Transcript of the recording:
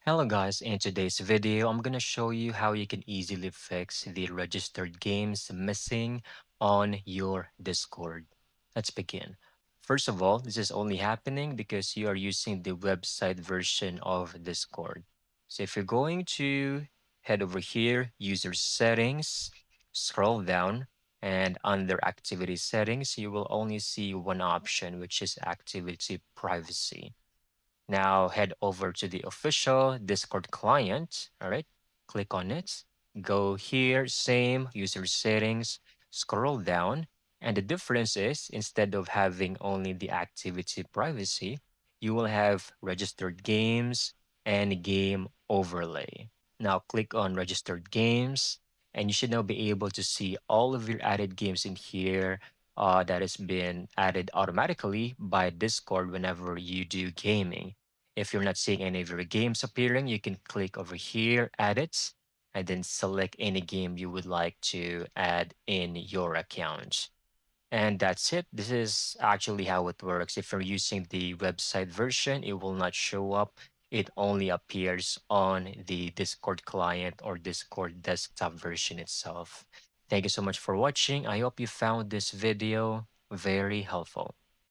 Hello guys, in today's video, I'm gonna show you how you can easily fix the registered games missing on your Discord. Let's begin. First of all, this is only happening because you are using the website version of Discord. So if you're going to head over here, user settings, scroll down, and under activity settings, you will only see one option, which is activity privacy. Now head over to the official Discord client. All right. Click on it. Go here, same user settings, scroll down. And the difference is instead of having only the activity privacy, you will have registered games and game overlay. Now click on registered games and you should now be able to see all of your added games in here that has been added automatically by Discord whenever you do gaming. If you're not seeing any of your games appearing, you can click over here, edit, and then select any game you would like to add in your account. And that's it. This is actually how it works. If you're using the website version, it will not show up. It only appears on the Discord client or Discord desktop version itself. Thank you so much for watching. I hope you found this video very helpful.